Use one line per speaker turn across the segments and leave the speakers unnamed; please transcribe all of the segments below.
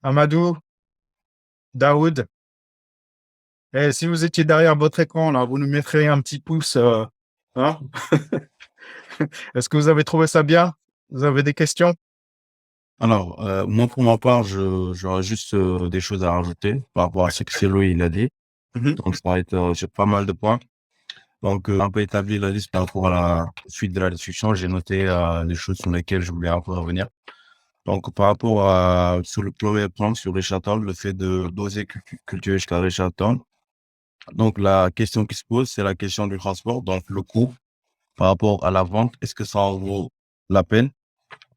Amadou, Daoud, si vous étiez derrière votre écran, là, vous nous mettriez un petit pouce. Hein. Est-ce que vous avez trouvé ça bien? Vous avez des questions?
Alors, moi, pour ma part, j'aurais juste des choses à rajouter par rapport à ce que Cyril il a dit.
Mhm.
Donc, ça va être sur pas mal de points. Donc, un peu établir la liste par rapport à la suite de la discussion. J'ai noté les choses sur lesquelles je voulais un peu revenir. Donc, par rapport à sur le premier point, sur Richardson, le fait de d'oser cultiver jusqu'à Richardson. Donc, la question qui se pose, c'est la question du transport. Donc, le coût par rapport à la vente, est-ce que ça en vaut la peine?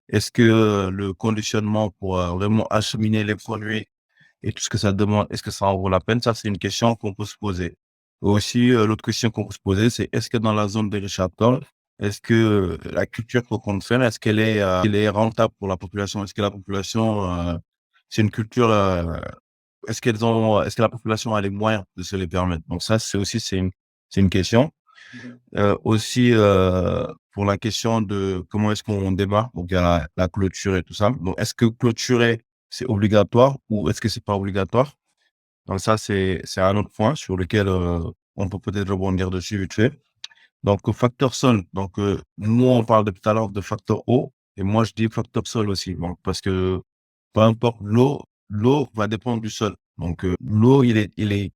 Est-ce que le conditionnement pour vraiment acheminer les produits et tout ce que ça demande, est-ce que ça en vaut la peine? Ça, c'est une question qu'on peut se poser. Aussi, l'autre question qu'on peut se poser, c'est est-ce que dans la zone des Richard-Toll, est-ce que la culture qu'on compte faire, est-ce qu'elle est rentable pour la population? Est-ce que la population, c'est une culture, est-ce que la population a les moyens de se les permettre? Donc ça, c'est une question. Aussi, pour la question de comment est-ce qu'on démarre, donc il y a la clôture et tout ça. Donc, est-ce que clôturer, c'est obligatoire ou est-ce que c'est pas obligatoire? Donc ça, c'est un autre point sur lequel, on peut peut-être rebondir dessus vite fait. Donc, au facteur sol, donc, nous, on parle depuis tout à l'heure de facteur eau et moi, je dis facteur sol aussi. Donc, parce que peu importe l'eau va dépendre du sol. Donc, l'eau,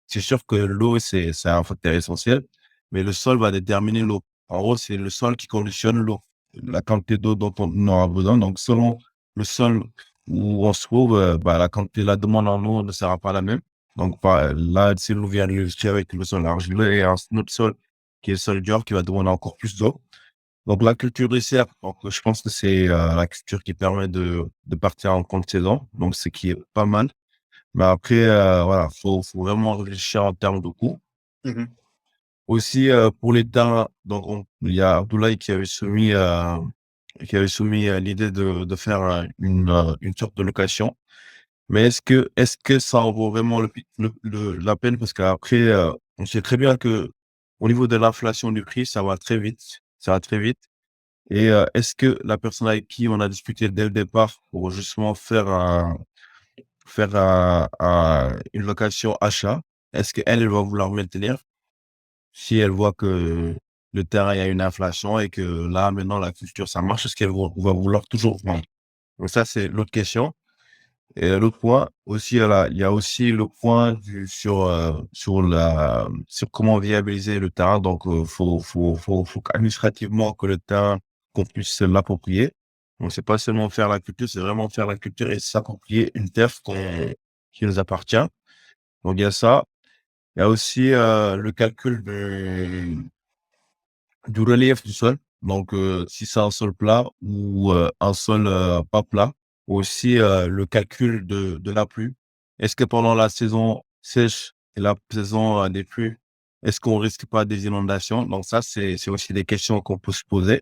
c'est sûr que l'eau, c'est un facteur essentiel, mais le sol va déterminer l'eau. En gros, c'est le sol qui conditionne l'eau, la quantité d'eau dont on aura besoin. Donc, selon le sol où on se trouve, la quantité, la demande en eau ne sera pas la même. Donc, là, si l'eau vient de avec le sol argileux et un autre sol qui est le sol dur qui va demander encore plus d'eau. Donc, la culture des serres, donc, je pense que c'est la culture qui permet de partir en compte saison. Donc, ce qui est pas mal. Mais après, voilà, faut vraiment réfléchir en termes de coût.
Mhm.
Aussi, pour les terrains, donc, il y a Abdoulaye qui avait soumis l'idée de faire une sorte de location. Mais est-ce que ça en vaut vraiment la peine? Parce qu'après, on sait très bien que au niveau de l'inflation du prix, ça va très vite. Ça va très vite. Et est-ce que la personne avec qui on a discuté dès le départ pour justement une location achat, est-ce qu'elle, elle va vouloir maintenir si elle voit que le terrain, il y a une inflation et que là, maintenant, la culture, ça marche, est-ce qu'elle va vouloir toujours vendre? Donc ça, c'est l'autre question. Et l'autre point aussi, il y a aussi le point sur comment viabiliser le terrain. Donc, faut qu'administrativement que le terrain, qu'on puisse se l'approprier. Donc, c'est pas seulement faire la culture, c'est vraiment faire la culture et s'approprier une terre qui nous appartient. Donc, il y a ça. Il y a aussi, le calcul du relief du sol. Donc, si c'est un sol plat ou un sol pas plat. Aussi, le calcul de la pluie. Est-ce que pendant la saison sèche et la saison des pluies, est-ce qu'on risque pas des inondations? Donc ça, c'est aussi des questions qu'on peut se poser.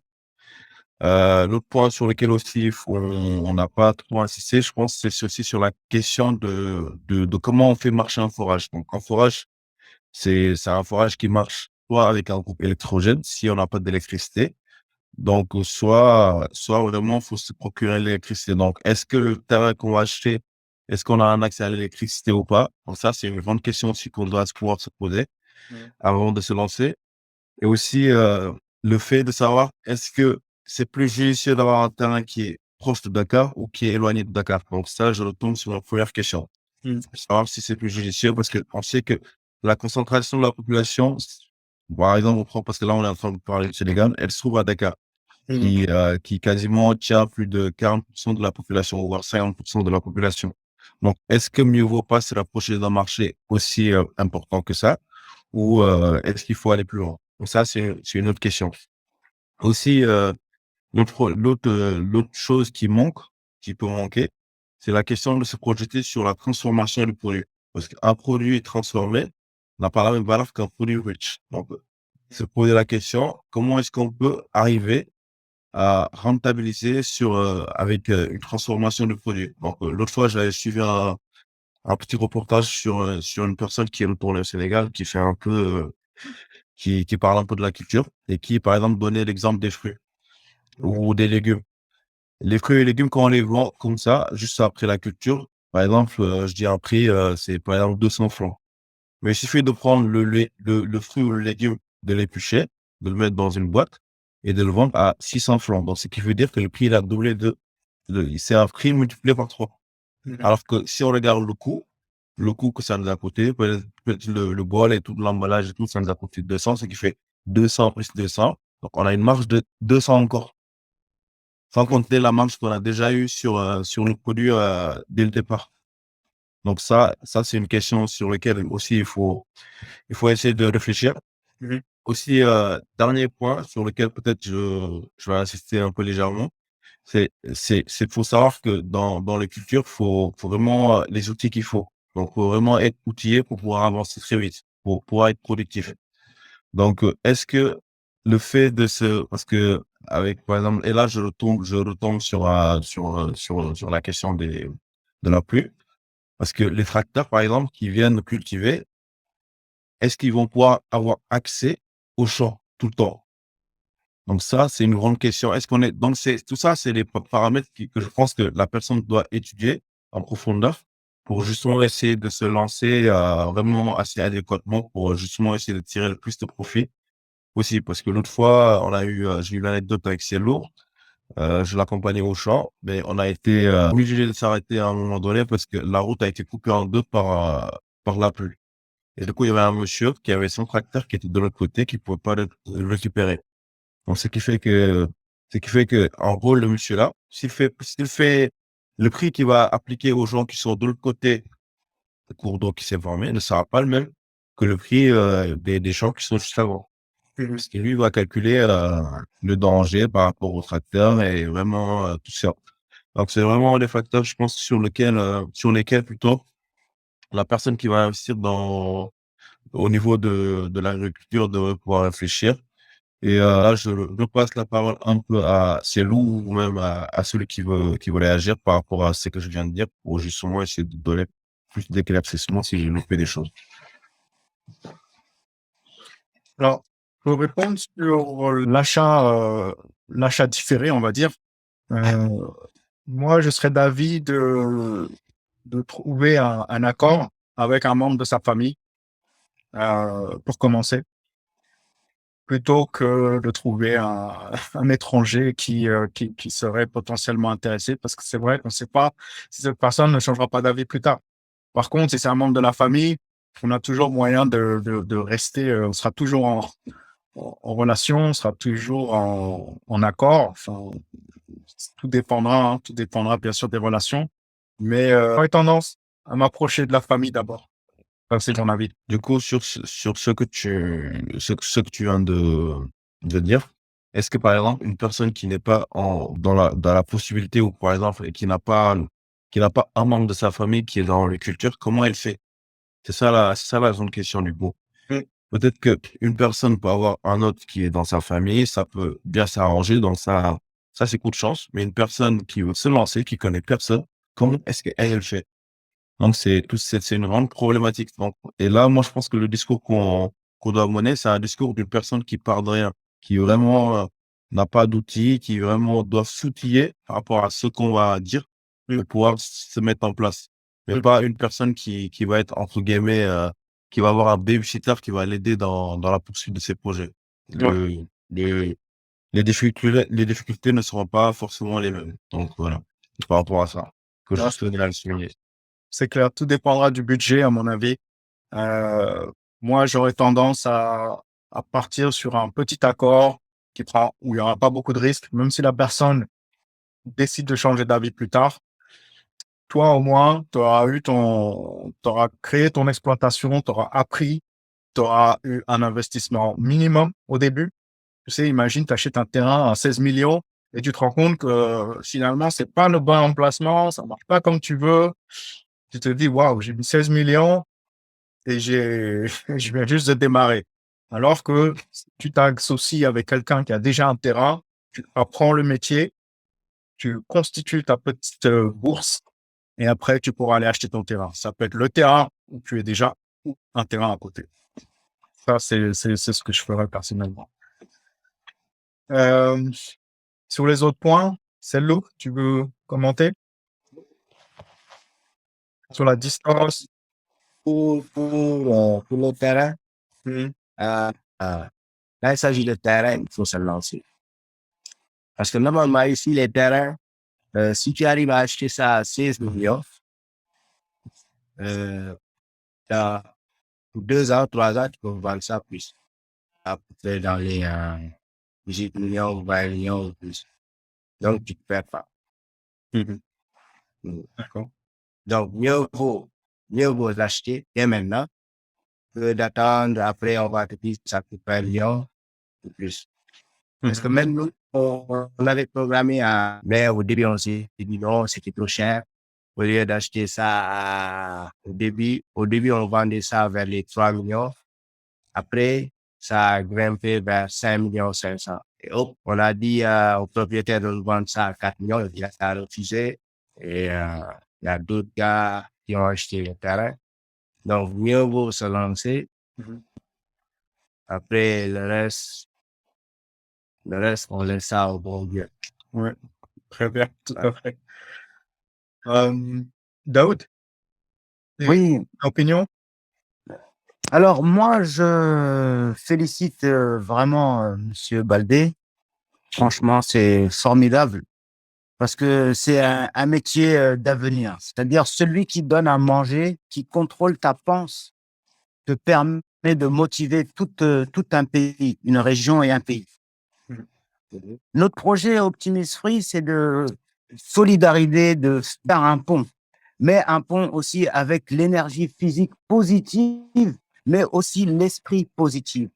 L'autre point sur lequel aussi on n'a pas trop insisté, je pense, c'est aussi sur la question de comment on fait marcher un forage. Donc un forage, c'est un forage qui marche soit avec un groupe électrogène, si on n'a pas d'électricité. Donc, soit vraiment, faut se procurer l'électricité. Donc, est-ce que le terrain qu'on va acheter, est-ce qu'on a un accès à l'électricité ou pas? Donc ça, c'est une grande question aussi qu'on doit pouvoir se poser
Mhm.
avant de se lancer. Et aussi, le fait de savoir, est-ce que c'est plus judicieux d'avoir un terrain qui est proche de Dakar ou qui est éloigné de Dakar? Donc ça, je retombe sur la première question.
Mhm.
Savoir si c'est plus judicieux parce qu'on sait que la concentration de la population, par exemple, on prend, parce que là, on est en train de parler du Sénégal, elle se trouve à Dakar
Mhm.
qui quasiment tient plus de 40% de la population, voire 50% de la population. Donc, est-ce que mieux vaut pas se rapprocher d'un marché aussi important que ça, ou est-ce qu'il faut aller plus loin? Donc ça, c'est une autre question. Aussi, l'autre chose qui peut manquer, c'est la question de se projeter sur la transformation du produit. Parce qu'un produit transformé n'a pas la même valeur qu'un produit rich. Donc, se poser la question, comment est-ce qu'on peut arriver à rentabiliser avec une transformation de produit. Donc, l'autre fois, j'avais suivi un petit reportage sur une personne qui est retournée au Sénégal, qui fait un peu, qui parle un peu de la culture et qui, par exemple, donnait l'exemple des fruits ou des légumes. Les fruits et légumes, quand on les vend comme ça, juste après la culture, Par exemple, je dis un prix, c'est par exemple 200 francs. Mais il suffit de prendre le fruit ou le légume, de l'éplucher, de le mettre dans une boîte et de le vendre à 600 francs. Donc, ce qui veut dire que le prix, il a doublé c'est un prix multiplié par 3.
Mhm.
Alors que si on regarde le coût que ça nous a coûté, peut-être le bol et tout l'emballage et tout, ça nous a coûté 200, ce qui fait 200 plus 200. Donc, on a une marge de 200 encore. Sans compter la marge qu'on a déjà eue sur le produit, dès le départ. Donc ça, c'est une question sur laquelle aussi il faut essayer de réfléchir.
Mhm.
Aussi, dernier point sur lequel peut-être je vais insister un peu légèrement, faut savoir que dans les cultures, faut vraiment, les outils qu'il faut. Donc, faut vraiment être outillé pour pouvoir avancer très vite, pour pouvoir être productif. Donc, est-ce que le fait de parce que avec, par exemple, et là, je retombe sur la question de la pluie, parce que les tracteurs, par exemple, qui viennent cultiver, est-ce qu'ils vont pouvoir avoir accès aux champs tout le temps? Donc ça, c'est une grande question. Est-ce qu'on est donc tout ça, c'est les paramètres que je pense que la personne doit étudier en profondeur pour justement essayer de se lancer, vraiment assez adéquatement pour justement essayer de tirer le plus de profit possible. Parce que l'autre fois, j'ai eu l'anecdote avec Cielo. Je l'accompagnais au champ, mais on a été obligé de s'arrêter à un moment donné parce que la route a été coupée en deux par la pluie. Et du coup, il y avait un monsieur qui avait son tracteur qui était de l'autre côté, qui pouvait pas le récupérer. Donc, ce qui fait que, en gros, le monsieur là, s'il fait le prix qu'il va appliquer aux gens qui sont de l'autre côté du cours d'eau qui s'est formé ne sera pas le même que le prix, des gens qui sont juste avant.
Mhm.
Parce que lui, il va calculer, le danger par rapport au tracteur et vraiment, tout ça. Donc, c'est vraiment des facteurs, je pense, sur lesquels plutôt la personne qui va investir au niveau de l'agriculture devrait pouvoir réfléchir. Et là, je passe la parole un peu à Célou ou même à celui qui veut réagir par rapport à ce que je viens de dire pour justement essayer de donner plus d'éclaircissement si j'ai loupé des choses.
Alors, pour répondre sur l'achat différé, on va dire, euh, moi, je serais d'avis de trouver un accord avec un membre de sa famille pour commencer, plutôt que de trouver un étranger qui serait potentiellement intéressé, parce que c'est vrai qu'on ne sait pas si cette personne ne changera pas d'avis plus tard. Par contre, si c'est un membre de la famille, on a toujours moyen de rester, on sera toujours en relation, on sera toujours en accord. Enfin, tout dépendra bien sûr des relations, mais j'aurais tendance à m'approcher de la famille d'abord. Ça, c'est mon avis.
Du coup, sur ce que tu viens de dire, est-ce que par exemple, une personne qui n'est pas dans la possibilité ou par exemple, et qui n'a pas un membre de sa famille qui est dans les cultures, comment elle fait? C'est ça la grande question du coup.
Mm.
Peut-être qu'une personne peut avoir un autre qui est dans sa famille, ça peut bien s'arranger, donc ça c'est coup de chance. Mais une personne qui veut se lancer, qui connaît personne, comment est-ce qu'elle elle fait? Donc c'est une grande problématique. Donc, et là, moi, je pense que le discours qu'on doit mener, c'est un discours d'une personne qui part de rien, qui vraiment n'a pas d'outils, qui vraiment doit s'outiller par rapport à ce qu'on va dire
Mm.
pour pouvoir se mettre en place. Mais
Mm.
pas une personne qui va être, entre guillemets, qui va avoir un babysitter qui va l'aider dans la poursuite de ses projets.
Ouais.
Le, le, les difficultés ne seront pas forcément les mêmes. Donc voilà, c'est par rapport à ça que je
Ouais.
tenais à le souligner.
C'est clair, tout dépendra du budget, à mon avis. Euh, Moi, j'aurais tendance à partir sur un petit accord où il n'y aura pas beaucoup de risques, même si la personne décide de changer d'avis plus tard. Toi, au moins, t'auras créé ton exploitation, t'auras appris, t'auras eu un investissement minimum au début. Tu sais, imagine, tu achètes un terrain à 16 millions et tu te rends compte que finalement, c'est pas le bon emplacement, ça marche pas comme tu veux. Tu te dis, waouh, j'ai mis 16 millions et je viens juste de démarrer. Alors que si tu t'associes avec quelqu'un qui a déjà un terrain, tu apprends le métier, tu constitues ta petite bourse et après, tu pourras aller acheter ton terrain. Ça peut être le terrain où tu es déjà ou un terrain à côté. Ça, c'est ce que je ferais personnellement. Euh, Sur les autres points, celle-là, tu veux commenter? sur la distance.
Pour le terrain,
Mhm.
euh, euh, là, il s'agit de terrain, il faut se lancer. Parce que normalement, ici, les terrains, si tu arrives à acheter ça à 16 millions, euh, dans 2 ans, 3 ans, tu peux vendre ça plus. À peu près dans les 18 millions ou 20 millions ou plus. Donc, tu ne perds pas.
Mhm.
Mm.
D'accord.
Donc, mieux vaut l'acheter dès maintenant que d'attendre. Après, on va te dire que ça coûte 20 millions ou plus. Parce que
Mhm.
même nous, on avait programmé mais au début, on s'est dit non, c'était trop cher. Au lieu d'acheter ça au début, on vendait ça vers les 3 millions. Après, ça a grimpé vers 5 millions 500. Et hop, on a dit au propriétaire de nous vendre ça à 4 millions. Il a refusé. Et il y a d'autres gars qui ont acheté le terrain. Donc, mieux vaut se lancer.
Mhm.
Après, le reste, on laisse ça au bon Dieu.
Ouais, très bien, tout
Ouais.
à fait. Daoud,
Oui,
opinion?
alors moi, je félicite vraiment Monsieur Baldé. Franchement, c'est formidable parce que c'est un métier d'avenir. C'est-à-dire celui qui donne à manger, qui contrôle ta panse, te permet de motiver tout un pays, une région et un pays.
Mhm.
Notre projet Optimis Free, c'est de solidariser, de faire un pont, mais un pont aussi avec l'énergie physique positive, mais aussi l'esprit positif.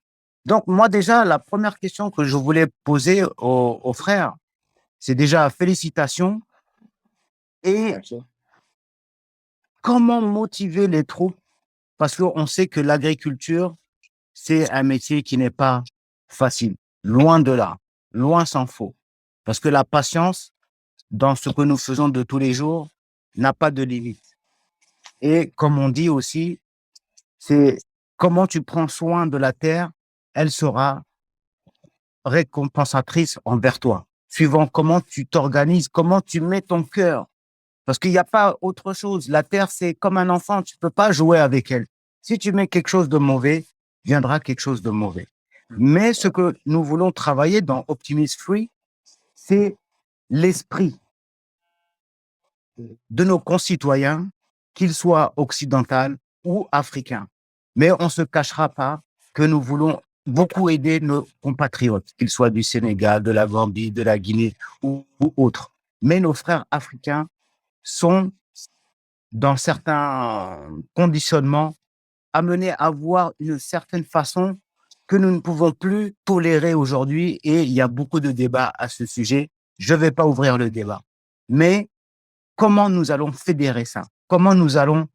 Donc, moi, déjà, la première question que je voulais poser aux frères, c'est déjà félicitations et comment motiver les troupes parce qu'on sait que l'agriculture, c'est un métier qui n'est pas facile. Loin de là, loin s'en faut. Parce que la patience, dans ce que nous faisons de tous les jours, n'a pas de limite. Et comme on dit aussi, c'est comment tu prends soin de la terre, elle sera récompensatrice envers toi, suivant comment tu t'organises, comment tu mets ton cœur. Parce qu'il n'y a pas autre chose. La terre, c'est comme un enfant, tu ne peux pas jouer avec elle. Si tu mets quelque chose de mauvais, viendra quelque chose de mauvais. Mais ce que nous voulons travailler dans Optimis Free, c'est l'esprit de nos concitoyens, qu'ils soient occidentaux ou africains. Mais on ne se cachera pas que nous voulons beaucoup aider nos compatriotes, qu'ils soient du Sénégal, de la Gambie, de la Guinée ou autres. Mais nos frères africains sont, dans certains conditionnements, amenés à voir une certaine façon que nous ne pouvons plus tolérer aujourd'hui. Et il y a beaucoup de débats à ce sujet. Je ne vais pas ouvrir le débat. Mais comment nous allons fédérer ça? Comment nous allons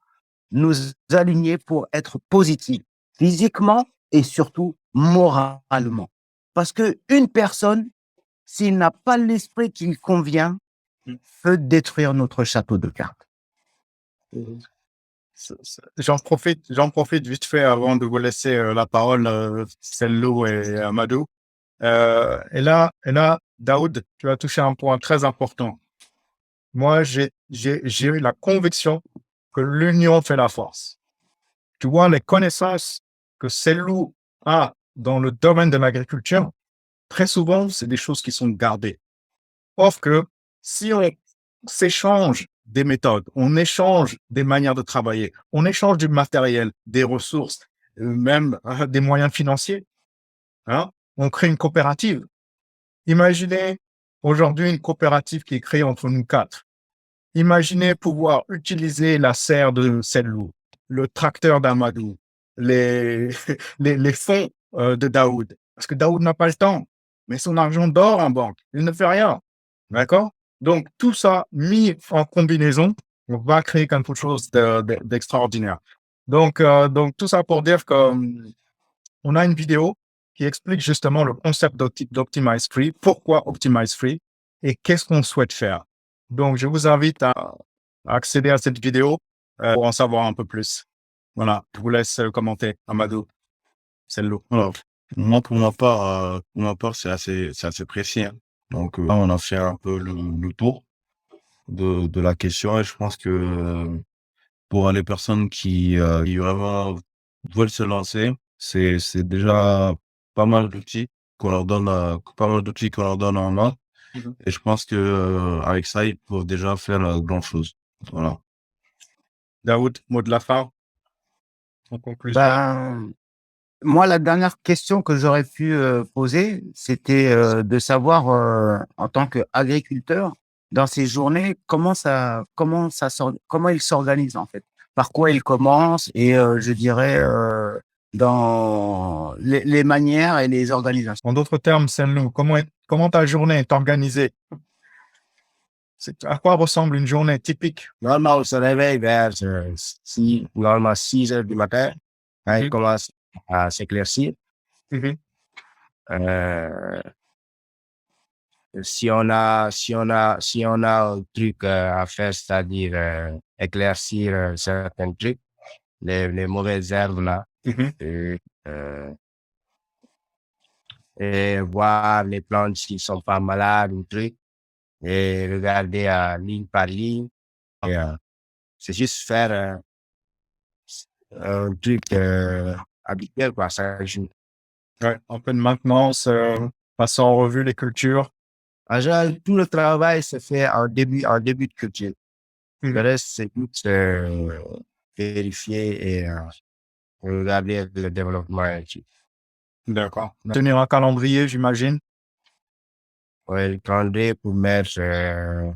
nous aligner pour être positifs, physiquement et surtout moralement? Parce qu'une personne, s'il n'a pas l'esprit qui lui convient, peut détruire notre château de cartes.
J'en profite vite fait avant de vous laisser la parole, Sello et Amadou. Et là, Daoud, tu as touché un point très important. Moi, j'ai eu la conviction que l'union fait la force. Tu vois, les connaissances que Sello a dans le domaine de l'agriculture, très souvent, c'est des choses qui sont gardées. Sauf que si on s'échange des méthodes, on échange des manières de travailler, on échange du matériel, des ressources, même des moyens financiers, hein, on crée une coopérative. Imaginez aujourd'hui une coopérative qui est créée entre nous quatre. Imaginez pouvoir utiliser la serre de Sellou, le tracteur d'Amadou, les, les fonds de Daoud. Parce que Daoud n'a pas le temps, mais son argent dort en banque. Il ne fait rien. D'accord? Donc, tout ça mis en combinaison, on va créer quelque chose d'extraordinaire. Donc, tout ça pour dire qu'on a une vidéo qui explique justement le concept d'Optimize Free, pourquoi Optimize Free et qu'est-ce qu'on souhaite faire. Donc, je vous invite à accéder à cette vidéo pour en savoir un peu plus. Voilà, je vous laisse commenter, Amadou. C'est l'eau.
Alors, moi, pour ma part, c'est assez précis, hein. Donc, là, on a fait un peu le tour de la question et je pense que pour les personnes qui vraiment veulent se lancer, c'est déjà pas mal d'outils qu'on leur donne, en main.
Mhm.
Et je pense que avec ça, ils peuvent déjà faire grand chose. Voilà.
Daoud, mot de la fin, en conclusion.
Ben, moi, la dernière question que j'aurais pu poser, c'était de savoir, en tant qu'agriculteur, dans ces journées, comment il s'organise en fait, par quoi il commence et je dirais dans les manières et les organisations.
En d'autres termes, Senlou, comment ta journée est organisée? À quoi ressemble une journée typique?
Normalement, on se réveille vers 6 heures du matin, quand il
Mhm.
commence à s'éclaircir.
Mhm.
Euh, si on a un truc à faire, c'est-à-dire éclaircir certains trucs, les mauvaises herbes là,
Mhm.
et, euh, et voir les plantes qui sont pas malades ou trucs, et regarder ligne par ligne. Et, c'est juste faire un truc habituel, quoi. Ça joue.
Ouais, un peu de maintenance, passer en revue les cultures.
En général, tout le travail se fait en début de culture.
Mhm.
Le reste, c'est tout vérifier et regarder le développement et tout.
D'accord. Tenir un calendrier, j'imagine.
Ouais, le calendrier pour mettre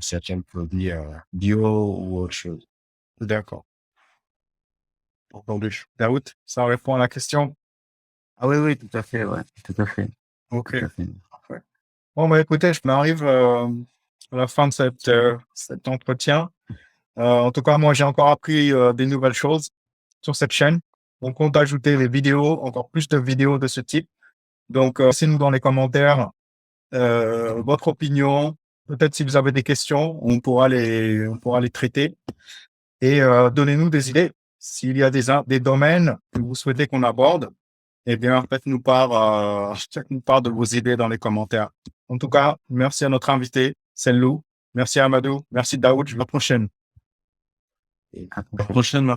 certains produits bio ou autre chose.
D'accord. Entendu. Daoud, ça répond à la question.
Ah oui, oui, tout à fait, ouais, tout à fait,
Ok.
tout à fait.
Bon, bah, écoutez, je m'arrive à la fin de cet entretien. En tout cas, moi, j'ai encore appris des nouvelles choses sur cette chaîne. On compte ajouter les vidéos, encore plus de vidéos de ce type. Donc, laissez-nous dans les commentaires votre opinion. Peut-être si vous avez des questions, on pourra les traiter. Et donnez-nous des idées. S'il y a des domaines que vous souhaitez qu'on aborde, eh bien, faites-nous part de vos idées dans les commentaires. En tout cas, merci à notre invité, Senlou. Merci à Amadou. Merci Daoud. À la prochaine.
Et-
À la prochaine.